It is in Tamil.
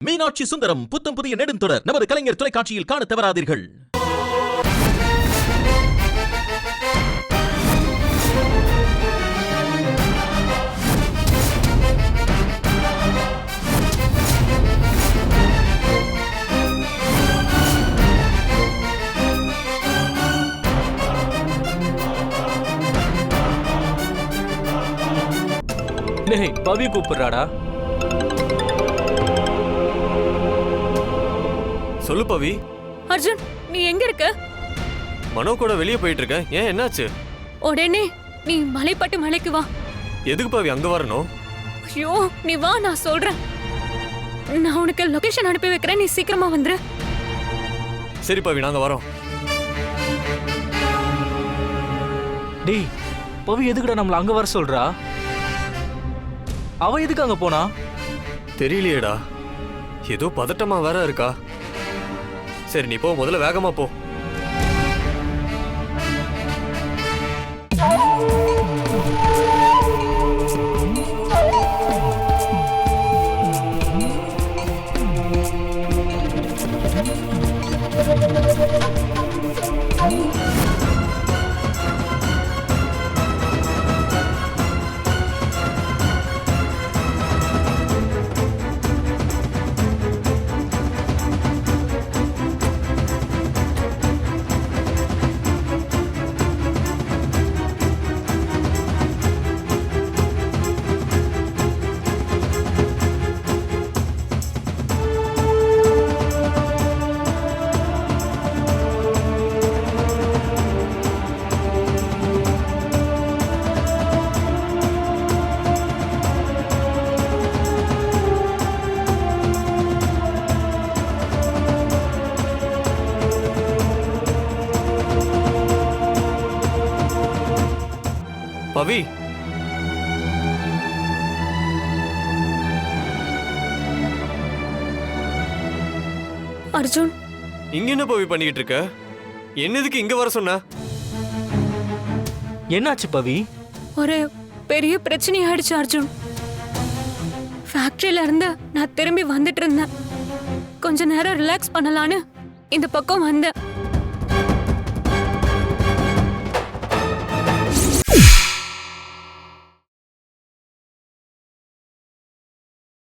மீனாட்சி சுந்தரம் புத்தம் புதிய நெடுந்தொடர் நமது கலைஞர் தொலைக்காட்சியில் காண தவறாதீர்கள். பவி கூப்பிடுறாடா. சொல்லு பவி. அர்ஜுன், நீ எங்க இருக்க? மனோ கூட வெளியே போயிட்டு இருக்க. ஏன், என்னாச்சு? உடனே நீ மலைப்பட்டு மலைக்கு வா. எதுக்கு பவி அங்க வரணும்? ஐயோ, நீ வா, நான் சொல்றேன். நான் உனக்கு லொகேஷன் அனுப்பி வைக்கிறேன், நீ சீக்கிரமா வந்துரு. சரி பவி, நாங்க வரோம். டேய், பவி எதுக்குடா நம்மள அங்க வர சொல்றா? அவ எதுக்கு அங்க போனா? தெரியலையேடா, ஏதோ பதட்டமா வேற இருக்கா. சரி நீ போ, முதல்ல வேகமா போ. பவி, அர்ஜுன், இங்க என்ன பவி பண்ணிட்டு இருக்க? என்னதுக்கு இங்க வர சொன்ன? என்னாச்சு பவி? ஒரு பெரிய பிரச்சனை ஆயிடுச்சு அர்ஜுன். ஃபேக்டரியில இருந்து நான் திரும்பி வந்துட்டு இருந்தேன். கொஞ்ச நேரம் ரிலாக்ஸ் பண்ணலான்னு இந்த பக்கம் வந்தேன்.